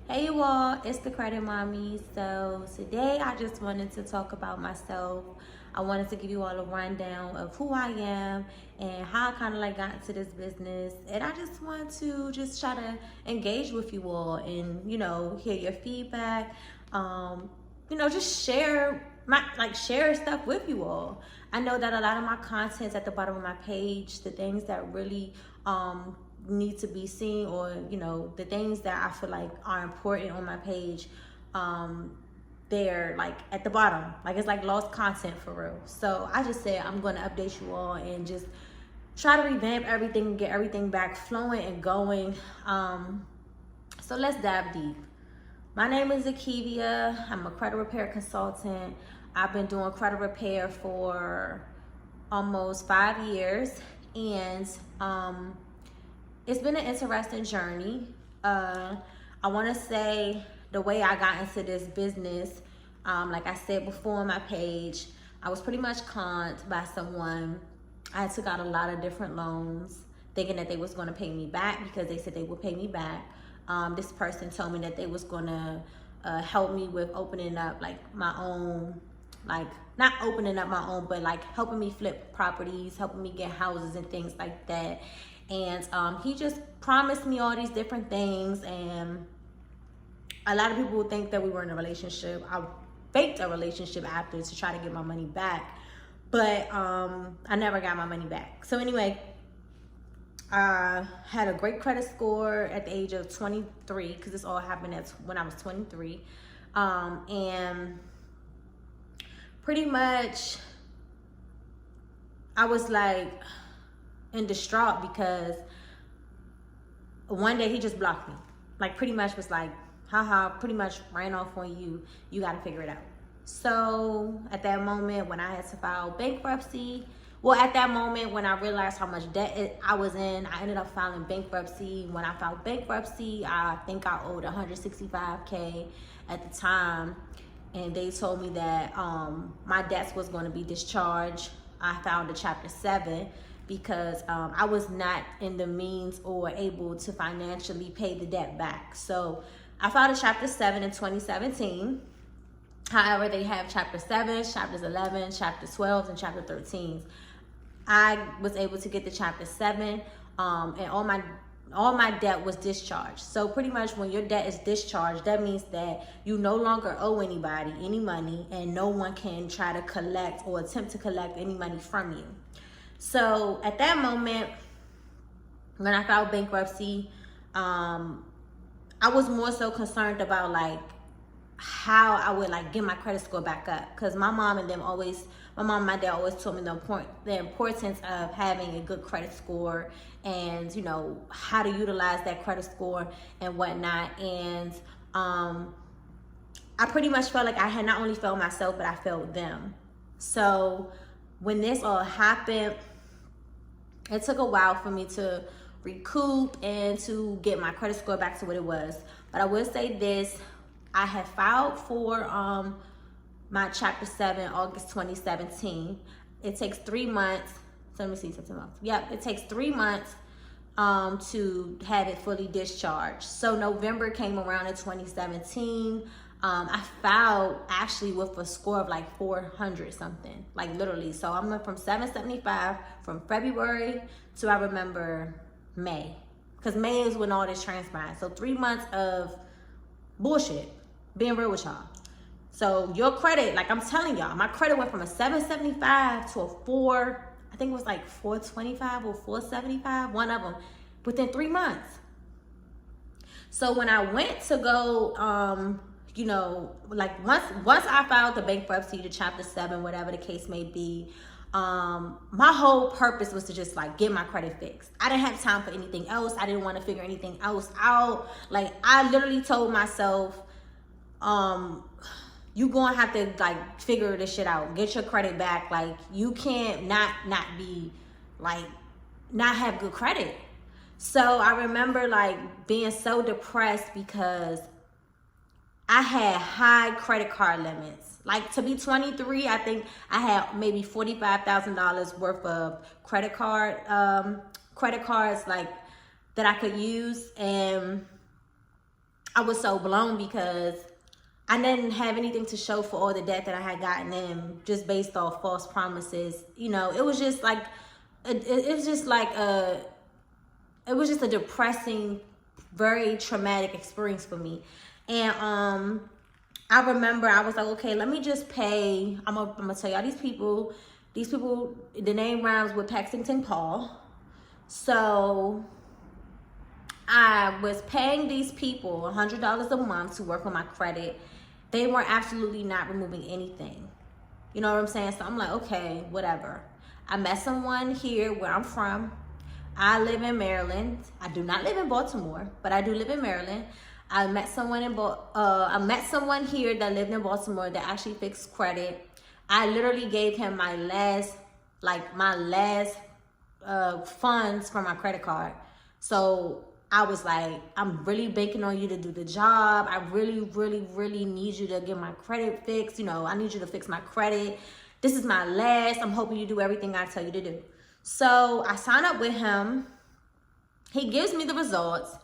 Hey you all, it's the Credit Mommy. So today I just wanted to talk about myself. I wanted to give you all a rundown of who I am and how I kind of like got into this business. And I just want to just try to engage with you all and, hear your feedback. Just share stuff with you all. I know that a lot of my content's at the bottom of my page, the things that really need to be seen, or the things that I feel like are important on my page, they're like at the bottom, like it's like lost content for real. So I just said I'm going to update you all and just try to revamp everything and get everything back flowing and going. So let's dive deep. My name is Akivia. I'm a credit repair consultant. I've been doing credit repair for almost 5 years, and it's been an interesting journey. I want to say the way I got into this business, like I said before on my page, I was pretty much conned by someone. I took out a lot of different loans thinking that they was going to pay me back because they said they would pay me back. This person told me that they was going to help me with opening up like my own, like not opening up my own, but like helping me flip properties, helping me get houses and things like that. And he just promised me all these different things, and a lot of people would think that we were in a relationship. I faked a relationship after to try to get my money back, but I never got my money back. So anyway, I had a great credit score at the age of 23, because this all happened when I was 23, and pretty much I was like and distraught because one day he just blocked me. Like pretty much was like, haha, pretty much ran off on you. You got to figure it out. So at that moment when I had to file bankruptcy, at that moment when I realized how much debt I was in, I ended up filing bankruptcy. When I filed bankruptcy, I think I owed $165K at the time. And they told me that my debts was going to be discharged. I filed a Chapter 7 because I was not in the means or able to financially pay the debt back. So I filed a Chapter 7 in 2017. However, they have Chapter 7, Chapters 11, Chapter 12, and Chapter 13. I was able to get the Chapter 7, and all my debt was discharged. So pretty much when your debt is discharged, that means that you no longer owe anybody any money, and no one can try to collect or attempt to collect any money from you. So at that moment, when I filed bankruptcy, I was more so concerned about like how I would like get my credit score back up, because my mom and my dad always told me the importance of having a good credit score, and how to utilize that credit score and whatnot. And I pretty much felt like I had not only failed myself, but I failed them. So when this all happened, it took a while for me to recoup and to get my credit score back to what it was. But I will say this, I had filed for my Chapter 7 August 2017. It takes 3 months. So let me see, September. Yep, it takes 3 months to have it fully discharged. So November came around in 2017. I filed actually with a score of like 400 something, like literally. So I went from 775 from February to, I remember, May, because May is when all this transpired. So 3 months of bullshit, being real with y'all. So your credit, like I'm telling y'all, my credit went from a 775 to a 4, I think it was like 425 or 475, one of them, within 3 months. So when I went to go, like once I filed the bankruptcy, the Chapter 7, whatever the case may be, my whole purpose was to just like get my credit fixed. I didn't have time for anything else. I didn't want to figure anything else out. Like I literally told myself, you gonna have to like figure this shit out, get your credit back. Like you can't not be like not have good credit. So I remember like being so depressed because I had high credit card limits. Like to be 23, I think I had maybe $45,000 worth of credit cards like that I could use, and I was so blown because I didn't have anything to show for all the debt that I had gotten in just based off false promises. You know, it was just like, it was just like it was just a depressing, very traumatic experience for me. And I remember I was like, okay, let me just pay. I'm gonna tell y'all these people, the name rhymes with Paxington Paul. So I was paying these people $100 a month to work on my credit. They were absolutely not removing anything. You know what I'm saying? So I'm like, okay, whatever. I met someone here where I'm from. I live in Maryland. I do not live in Baltimore, but I do live in Maryland. I met someone here that lived in Baltimore that actually fixed credit. I literally gave him my last funds from my credit card. So I was like, I'm really banking on you to do the job. I really, really, really need you to get my credit fixed. You know, I need you to fix my credit. This is my last. I'm hoping you do everything I tell you to do. So I sign up with him. He gives me the results.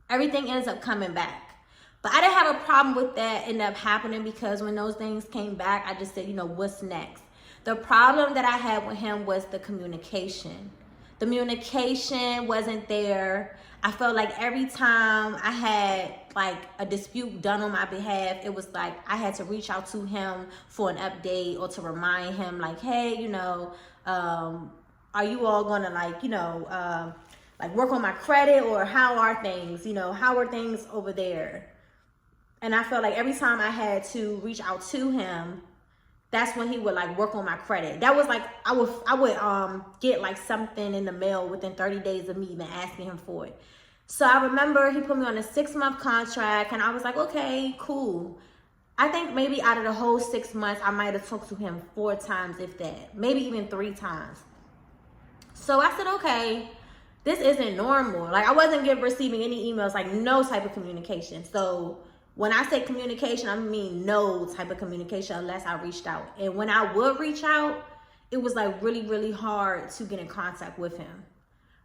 Everything ends up coming back. But I didn't have a problem with that end up happening because when those things came back, I just said, you know, what's next? The problem that I had with him was the communication. The communication wasn't there. I felt like every time I had like a dispute done on my behalf, it was like I had to reach out to him for an update or to remind him like, hey, you know, are you all gonna like, you know, like work on my credit, or how are things, you know, how are things over there? And I felt like every time I had to reach out to him, that's when he would like work on my credit. That was like, I would get like something in the mail within 30 days of me even asking him for it. So I remember he put me on a 6-month contract and I was like, okay, cool. I think maybe out of the whole 6 months, I might have talked to him 4 times, if that, maybe even 3 times. So I said, okay, this isn't normal. Like I wasn't receiving any emails, like no type of communication. So when I say communication, I mean no type of communication unless I reached out. And when I would reach out, it was like really, really hard to get in contact with him.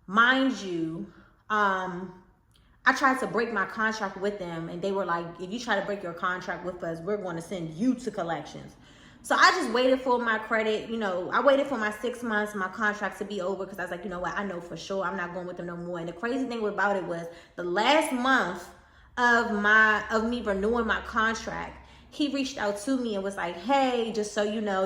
Mind you, I tried to break my contract with them and they were like, if you try to break your contract with us, we're going to send you to collections. So I just waited for my credit, you know, I waited for my 6 months, my contract to be over because I was like, you know what, I know for sure I'm not going with them no more. And the crazy thing about it was the last month of me renewing my contract, he reached out to me and was like, hey, just so you know,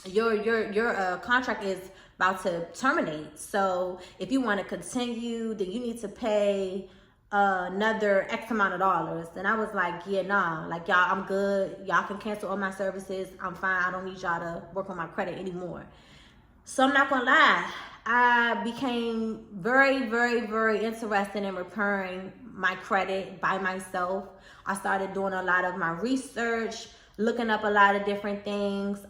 your contract is about to terminate. So if you want to continue, then you need to pay another X amount of dollars. And I was like, yeah, nah, like y'all, I'm good. Y'all can cancel all my services. I'm fine. I don't need y'all to work on my credit anymore. So I'm not gonna lie, I became very, very, very interested in repairing my credit by myself. I started doing a lot of my research, looking up a lot of different things.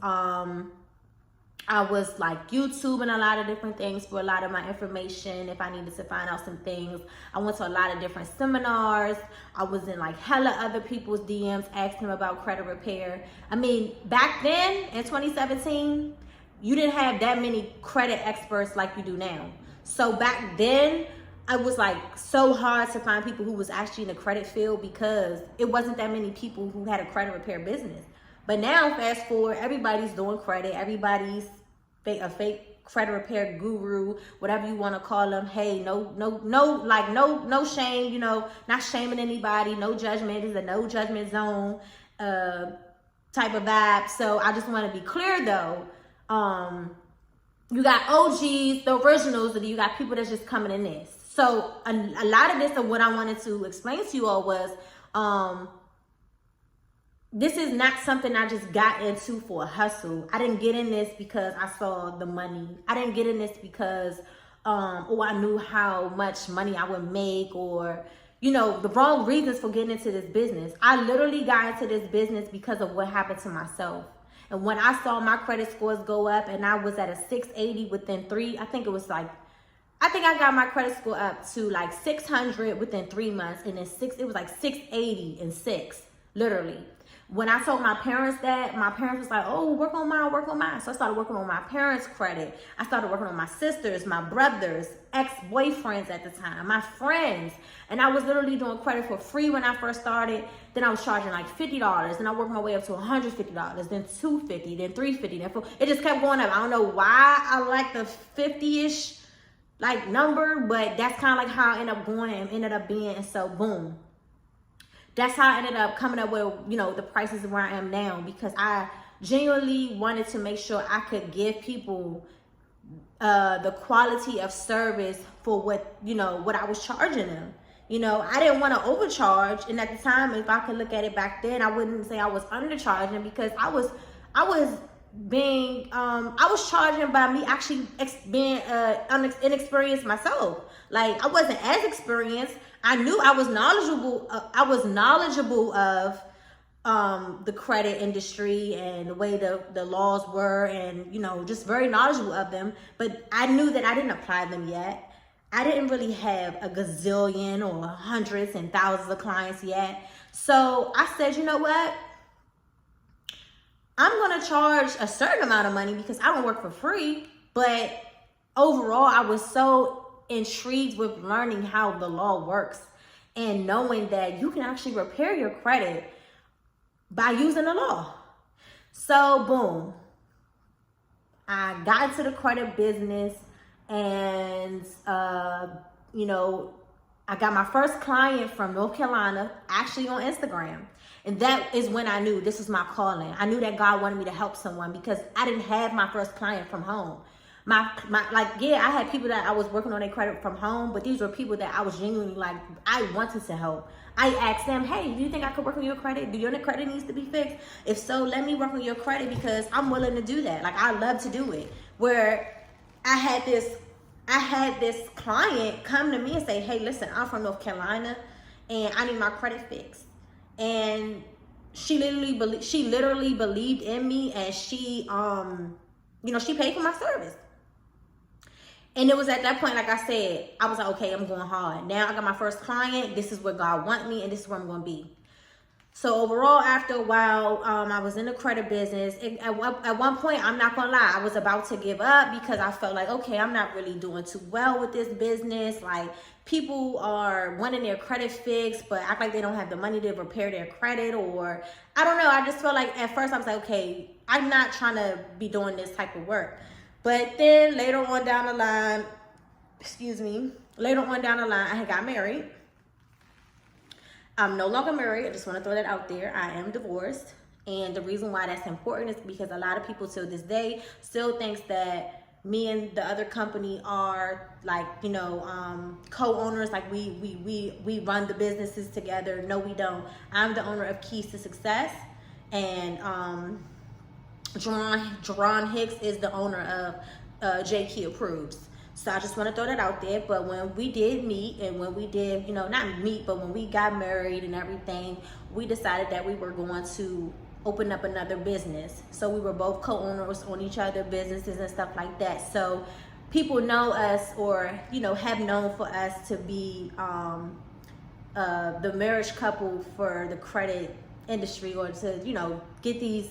I was like YouTubing a lot of different things for a lot of my information if I needed to find out some things. I went to a lot of different seminars. I was in like hella other people's DMs asking them about credit repair. I mean, back then in 2017, you didn't have that many credit experts like you do now. So back then, it was like so hard to find people who was actually in the credit field because it wasn't that many people who had a credit repair business. But now, fast forward, everybody's doing credit. Everybody's a fake credit repair guru, whatever you want to call them. Hey, no shame, you know, not shaming anybody, no judgment. It's a no judgment zone type of vibe. So I just want to be clear though. You got OGs, the originals, and you got people that's just coming in this. So a lot of this of what I wanted to explain to you all was, this is not something I just got into for a hustle. I didn't get in this because I saw the money. I didn't get in this because, I knew how much money I would make or, you know, the wrong reasons for getting into this business. I literally got into this business because of what happened to myself. And when I saw my credit scores go up and I was at a 680 within I think I got my credit score up to like 600 within 3 months, and then it was like 680 in 6, literally. When I told my parents that, my parents was like, oh, work on mine, work on mine. So I started working on my parents' credit. I started working on my sisters, my brothers, ex-boyfriends at the time, my friends. And I was literally doing credit for free when I first started. Then I was charging like $50. Then I worked my way up to $150, then $250, then $350, then $450. It just kept going up. I don't know why I like the 50-ish like number, but that's kind of like how I ended up going and ended up being. And so boom. That's how I ended up coming up with, you know, the prices where I am now, because I genuinely wanted to make sure I could give people the quality of service for what, you know, what I was charging them. You know, I didn't want to overcharge. And at the time, if I could look at it back then, I wouldn't say I was undercharging, because I was charging by me actually being inexperienced myself. Like, I wasn't as experienced. I knew I was knowledgeable. Of the credit industry and the way the laws were, and, you know, just very knowledgeable of them. But I knew that I didn't apply them yet. I didn't really have a gazillion or hundreds and thousands of clients yet. So I said, you know what? I'm going to charge a certain amount of money because I don't work for free. But overall, I was so intrigued with learning how the law works and knowing that you can actually repair your credit by using the law. So boom, I got into the credit business, and you know, I got my first client from North Carolina actually on Instagram. And that is when I knew this was my calling. I knew that God wanted me to help someone, because I didn't have my first client from home. I had people that I was working on their credit from home, but these were people that I was genuinely like, I wanted to help. I asked them, hey, do you think I could work on your credit? Do your credit needs to be fixed? If so, let me work on your credit, because I'm willing to do that. Like, I love to do it. Where I had this client come to me and say, hey, listen, I'm from North Carolina and I need my credit fixed. And she literally believed in me, and she you know, she paid for my service. And it was at that point, like I said, I was like, okay, I'm going hard. Now I got my first client. This is where God wants me, and this is where I'm going to be. So overall, after a while, I was in the credit business. At one point, I'm not going to lie, I was about to give up, because I felt like, okay, I'm not really doing too well with this business. Like, people are wanting their credit fixed, but act like they don't have the money to repair their credit, or I don't know. I just felt like at first I was like, okay, I'm not trying to be doing this type of work. But then later on down the line, I had got married. I'm no longer married. I just want to throw that out there. I am divorced. And the reason why that's important is because a lot of people till this day still thinks that me and the other company are like, you know, co-owners, like we run the businesses together. No, we don't. I'm the owner of Keys to Success, and Jerron Hicks is the owner of J Key Approves. So I just want to throw that out there. But when we did meet, and when we did, you know, not meet, but when we got married and everything, we decided that we were going to open up another business. So we were both co-owners on each other's businesses and stuff like that. So people know us, or, you know, have known for us to be the marriage couple for the credit industry, or to, you know, get these,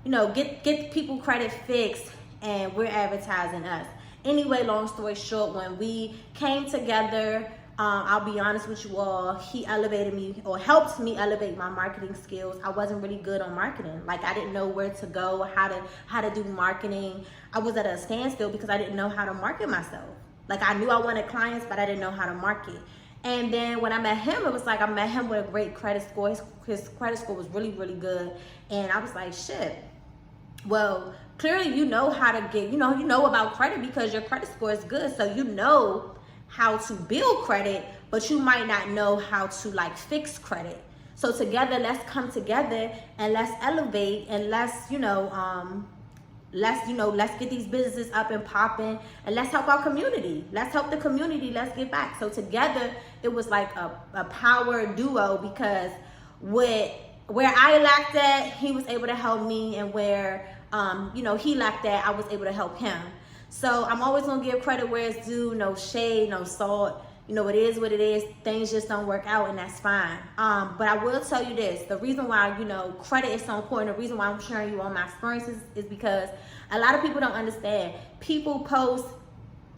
you know, get people credit fixed, and we're advertising us. Anyway, long story short, when we came together, I'll be honest with you all, he elevated me, or helped me elevate my marketing skills. I wasn't really good on marketing. Like, I didn't know where to go, how to do marketing. I was at a standstill because I didn't know how to market myself. Like, I knew I wanted clients, but I didn't know how to market. And then when I met him, it was like I met him with a great credit score. His credit score was really, really good. And I was like, shit. Well, clearly you know how to get, you know about credit, because your credit score is good. So you know how to build credit, but you might not know how to like fix credit. So together, let's come together and let's elevate, and let's get these businesses up and popping, and let's help our community. Let's help the community. Let's get back. So together, it was like a power duo, because where I lacked at, he was able to help me, and where he lacked at, I was able to help him. So I'm always gonna give credit where it's due, no shade, no salt. You know, it is what it is. Things just don't work out, and that's fine. But I will tell you this. The reason why, you know, credit is so important, the reason why I'm sharing you all my experiences is because a lot of people don't understand. People post,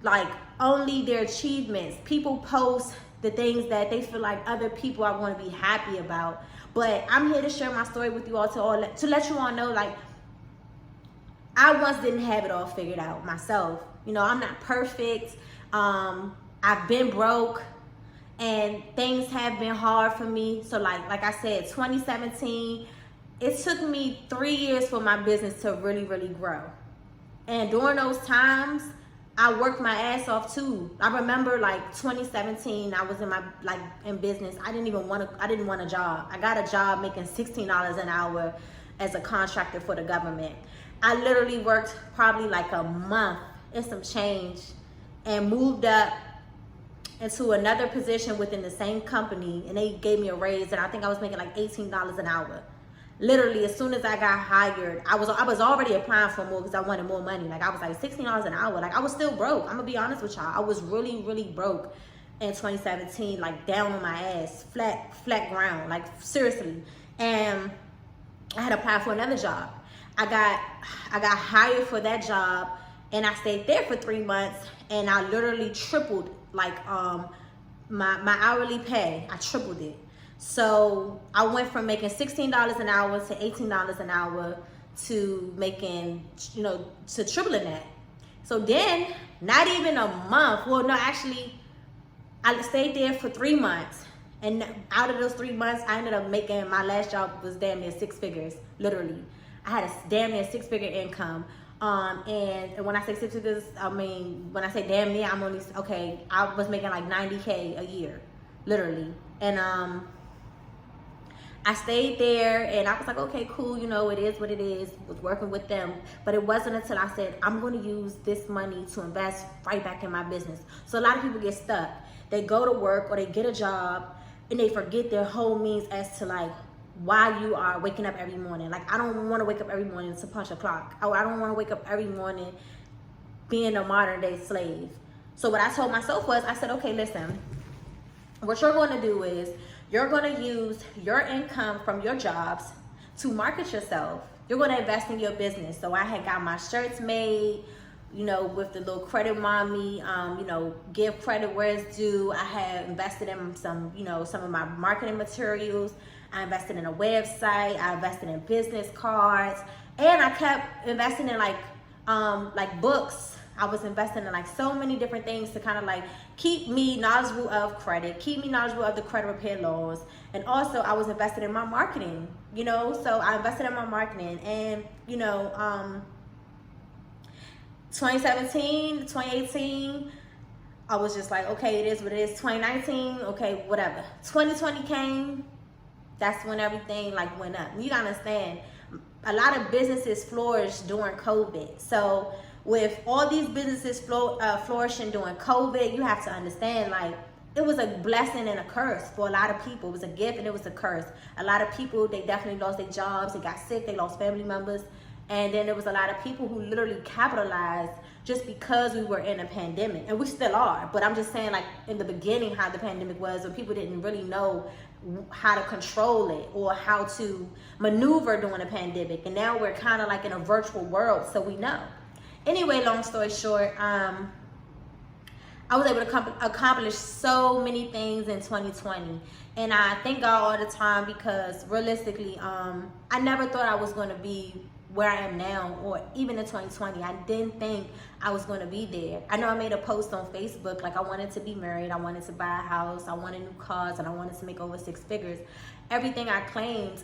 like, only their achievements. People post the things that they feel like other people are going to be happy about. But I'm here to share my story with you all to let you all know, like, I once didn't have it all figured out myself. You know, I'm not perfect. I've been broke and things have been hard for me. So like I said, 2017, it took me 3 years for my business to really, really grow. And during those times, I worked my ass off too. I remember like 2017, I was in business. I didn't want a job. I got a job making $16 an hour as a contractor for the government. I literally worked probably like a month and some change and moved up into another position within the same company, and they gave me a raise, and I think I was making like $18 an hour. Literally, as soon as I got hired, I was already applying for more because I wanted more money. Like, I was like $16 an hour. Like, I was still broke. I'm gonna be honest with y'all. I was really, really broke in 2017, like down on my ass, flat ground, like seriously. And I had applied for another job. I got hired for that job, and I stayed there for 3 months, and I literally tripled like my hourly pay. I tripled it. So I went from making $16 an hour to $18 an hour to making, you know, to tripling that. So then, not even a month, well, no, actually, I stayed there for 3 months. And out of those 3 months, I ended up making, my last job was damn near 6 figures, literally. I had a damn near 6-figure income. And when I say 6 figures, I mean, when I say damn near, I'm only, okay, I was making like $90K a year, literally. And I stayed there, and I was like, okay, cool, you know, it is what it is, was working with them. But it wasn't until I said, I'm going to use this money to invest right back in my business. So a lot of people get stuck. They go to work or they get a job, and they forget their whole means as to like why you are waking up every morning. Like, I don't want to wake up every morning to punch a clock. I don't want to wake up every morning being a modern day slave. So what I told myself was, I said, okay, listen, what you're going to do is you're going to use your income from your jobs to market yourself. You're going to invest in your business. So I had got my shirts made, you know, with the little credit mommy, you know, give credit where it's due. I had invested in some, you know, some of my marketing materials. I invested in a website. I invested in business cards, and I kept investing in like books. I was investing in like so many different things to kind of like keep me knowledgeable of credit, keep me knowledgeable of the credit repair laws. And also I was invested in my marketing, you know, so I invested in my marketing. And, you know, 2017, 2018, I was just like, okay, it is what it is. 2019, okay, whatever. 2020 came, that's when everything like went up. You gotta understand, a lot of businesses flourished during COVID. So with all these businesses flourishing during COVID, you have to understand, like, it was a blessing and a curse for a lot of people. It was a gift and it was a curse. A lot of people, they definitely lost their jobs, they got sick, they lost family members. And then there was a lot of people who literally capitalized just because we were in a pandemic. And we still are. But I'm just saying, like, in the beginning, how the pandemic was, when people didn't really know how to control it or how to maneuver during a pandemic. And now we're kind of like in a virtual world, so we know. Anyway, long story short, I was able to accomplish so many things in 2020. And I thank God all the time, because realistically, I never thought I was going to be where I am now, or even in 2020. I didn't think I was going to be there. I know I made a post on Facebook, like, I wanted to be married, I wanted to buy a house, I wanted new cars, and I wanted to make over 6 figures. Everything I claimed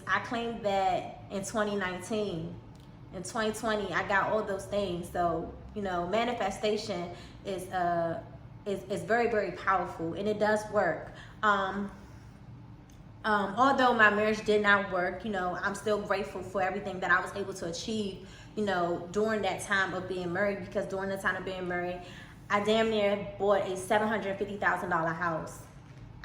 that in 2019. In 2020, I got all those things. So, you know, manifestation is very, very powerful, and it does work. Although my marriage did not work, you know, I'm still grateful for everything that I was able to achieve, you know, during that time of being married. Because during the time of being married, I damn near bought a $750,000 house,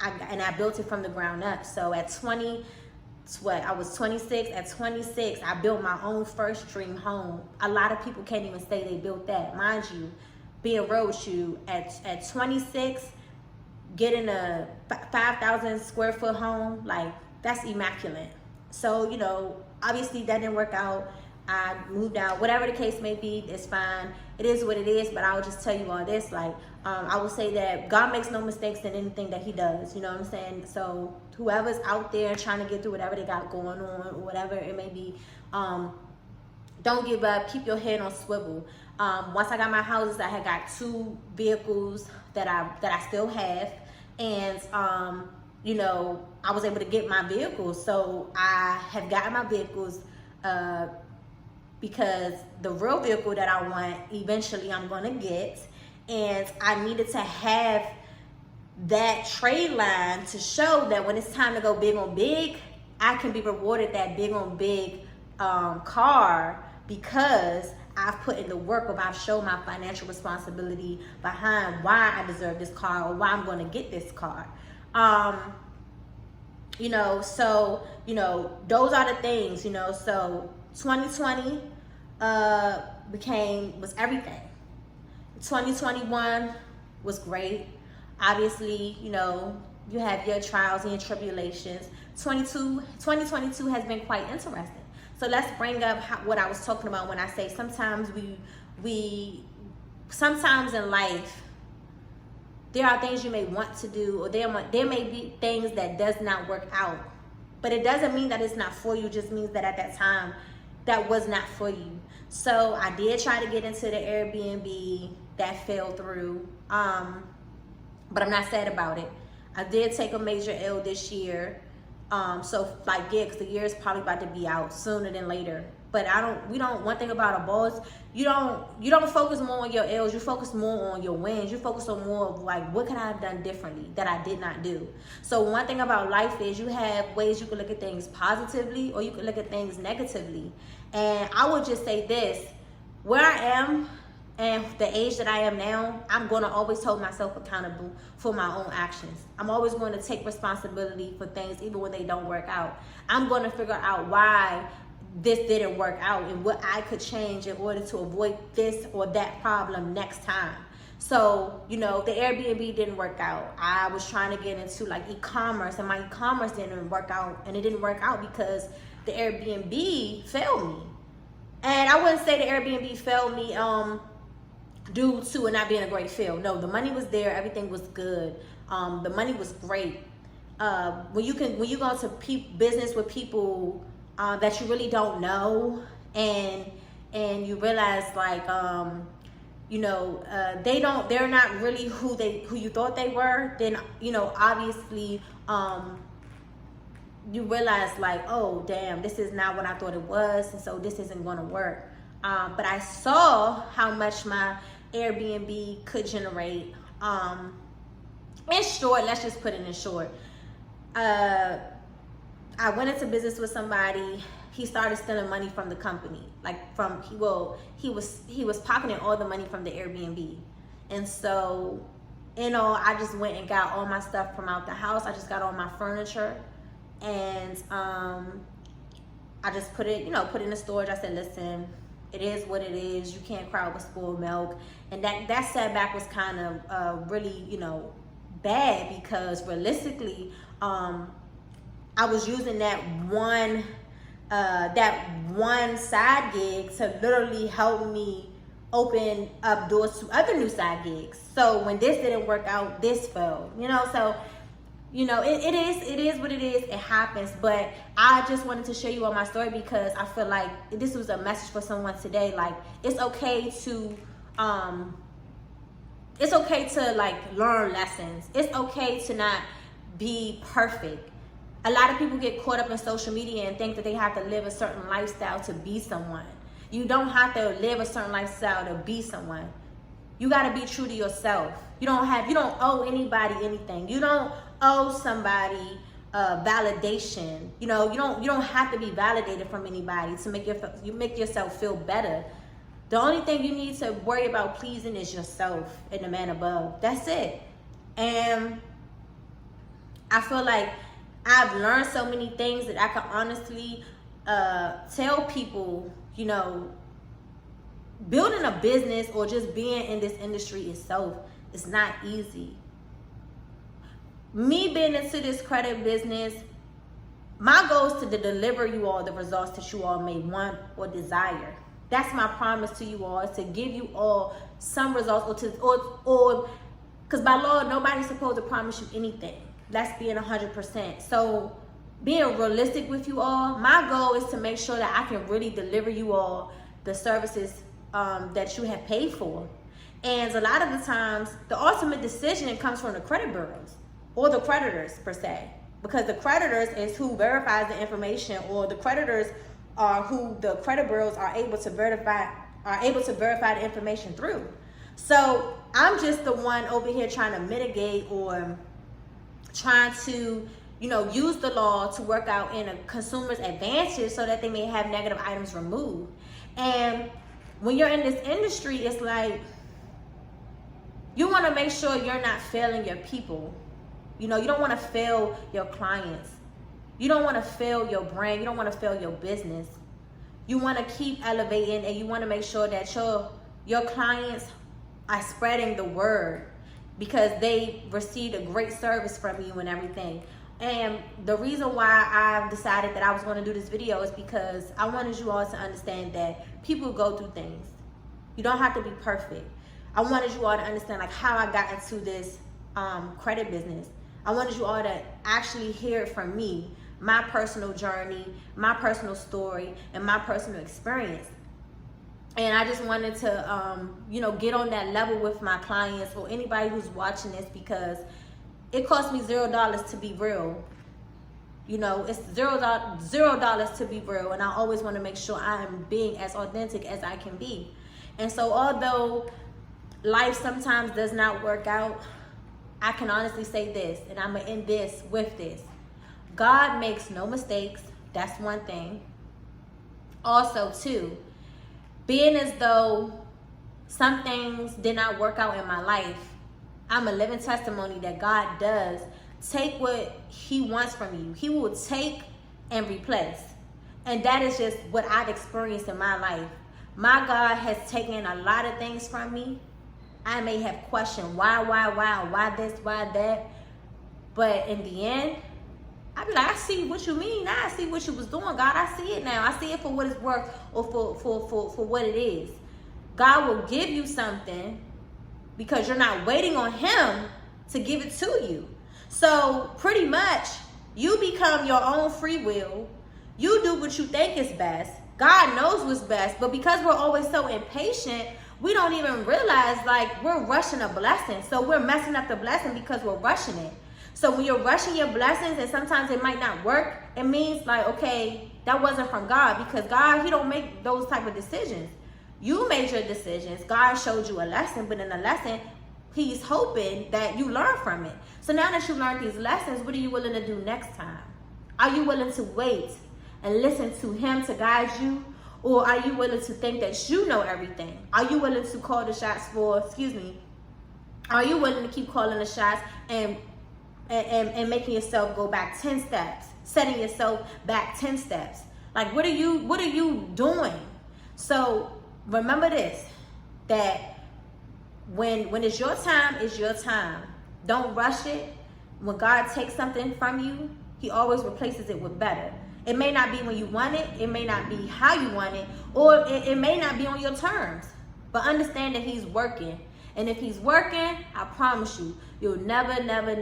and I built it from the ground up. So at I was 26. At 26, I built my own first dream home. A lot of people can't even say they built that. Mind you, being real with you, at 26, getting a 5,000 square foot home, like that's immaculate. So, you know, obviously that didn't work out. I moved out, whatever the case may be, it's fine. It is what it is, but I will just tell you all this, like, I will say that God makes no mistakes in anything that he does, you know what I'm saying? So whoever's out there trying to get through whatever they got going on, or whatever it may be, don't give up, keep your head on swivel. Once I got my houses, I had got 2 vehicles that I still have, and you know, I was able to get my vehicles. So I have gotten my vehicles because the real vehicle that I want, eventually I'm gonna get, and I needed to have that trade line to show that when it's time to go big on big, I can be rewarded that big on big car, because I've put in the work, or I've shown my financial responsibility behind why I deserve this car, or why I'm going to get this car. You know, so, you know, those are the things, you know. So 2020 was everything. 2021 was great. Obviously, you know, you have your trials and your tribulations. 2022 has been quite interesting. So let's bring up what I was talking about when I say sometimes sometimes in life, there are things you may want to do, or there may be things that does not work out. But it doesn't mean that it's not for you, it just means that at that time, that was not for you. So I did try to get into the Airbnb, that fell through. But I'm not sad about it. I did take a major L this year. So like, yeah, because the year is probably about to be out sooner than later. But one thing about a boss, you don't focus more on your L's, you focus more on your wins. You focus on more of like, what could I have done differently that I did not do? So one thing about life is you have ways you can look at things positively, or you can look at things negatively. And I would just say this, where I am and the age that I am now, I'm going to always hold myself accountable for my own actions. I'm always going to take responsibility for things, even when they don't work out. I'm going to figure out why this didn't work out and what I could change in order to avoid this or that problem next time. So, you know, the Airbnb didn't work out. I was trying to get into like e-commerce, and my e-commerce didn't work out. And it didn't work out because the Airbnb failed me. And I wouldn't say the Airbnb failed me due to it not being a great feel. No, the money was there, everything was good. The money was great. When you go into business with people that you really don't know, and you realize like you know, they're not really who you thought they were, then, you know, obviously you realize like, oh damn, this is not what I thought it was, and so this isn't going to work. But I saw how much my Airbnb could generate. In short, let's just put it in short. I went into business with somebody. He started stealing money from the company. Like he was pocketing all the money from the Airbnb. And so, you know, I just went and got all my stuff from out the house. I just got all my furniture, and I just put it in the storage. I said, listen, it is what it is. You can't cry over spoiled milk. And that setback was kind of really, you know, bad, because realistically, I was using that one side gig to literally help me open up doors to other new side gigs. So when this didn't work out, this fell, you know. So, you know, it is what it is. It happens. But I just wanted to share you all my story, because I feel like this was a message for someone today. Like, it's okay to like learn lessons. It's okay to not be perfect. A lot of people get caught up in social media and think that they have to live a certain lifestyle to be someone. You don't have to live a certain lifestyle to be someone. You got to be true to yourself. You don't owe anybody anything. You don't owe somebody validation. You know, you don't have to be validated from anybody to make yourself feel better. The only thing you need to worry about pleasing is yourself and the man above. That's it. And I feel like I've learned so many things that I can honestly tell people, you know, building a business or just being in this industry itself is not easy. me being into this credit business, my goal is to deliver you all the results that you all may want or desire. That's my promise to you all, is to give you all some results, or because by law, nobody's supposed to promise you anything. That's being 100%. So being realistic with you all, my goal is to make sure that I can really deliver you all the services that you have paid for. And a lot of the times, the ultimate decision comes from the credit bureaus or the creditors per se, because the creditors is who verifies the information, or the creditors are who the credit bureaus are able to verify the information through. So I'm just the one over here trying to mitigate, or trying to, you know, use the law to work out in a consumer's advantage so that they may have negative items removed. And when you're in this industry, it's like you want to make sure you're not failing your people. You know, you don't want to fail your clients. You don't want to fail your brand. You don't want to fail your business. You want to keep elevating, and you want to make sure that your clients are spreading the word because they received a great service from you and everything. And the reason why I've decided that I was going to do this video is because I wanted you all to understand that people go through things. You don't have to be perfect. I wanted you all to understand like how I got into this credit business. I wanted you all to actually hear it from me, my personal journey, my personal story, and my personal experience. And I just wanted to, you know, get on that level with my clients or anybody who's watching this, because it cost me $0 to be real. You know, it's $0 to be real, and I always want to make sure I am being as authentic as I can be. And so, although life sometimes does not work out, I can honestly say this, and I'm gonna end this with this: God makes no mistakes. That's one thing. Also, too, being as though some things did not work out in my life, I'm a living testimony that God does take what He wants from you. He will take and replace. And that is just what I've experienced in my life. My God has taken a lot of things from me. I may have questioned why this, why that. But in the end, I be like, I see what you mean. Now I see what you was doing, God. I see it now. I see it for what it's worth, or for what it is. God will give you something because you're not waiting on Him to give it to you. So pretty much, you become your own free will. You do what you think is best. God knows what's best, but because we're always so impatient, we don't even realize like we're rushing a blessing. So we're messing up the blessing because we're rushing it. So when you're rushing your blessings and sometimes it might not work, it means like, okay, that wasn't from God, because God, He don't make those type of decisions. You made your decisions. God showed you a lesson, but in the lesson, He's hoping that you learn from it. So now that you learned these lessons, what are you willing to do next time? Are you willing to wait and listen to Him to guide you? Or are you willing to think that you know everything? Are you willing to call the shots are you willing to keep calling the shots and making yourself go back 10 steps, setting yourself back 10 steps? Like, what are you doing? So remember this, that when it's your time, it's your time. Don't rush it. When God takes something from you, He always replaces it with better. It may not be when you want it. It may not be how you want it. Or it may not be on your terms. But understand that He's working. And if He's working, I promise you, you'll never, ever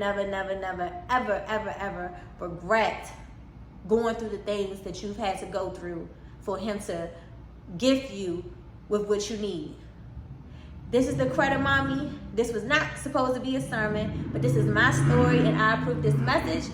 regret going through the things that you've had to go through for Him to gift you with what you need. This is the Credit Mommy. This was not supposed to be a sermon, but this is my story, and I approve this message.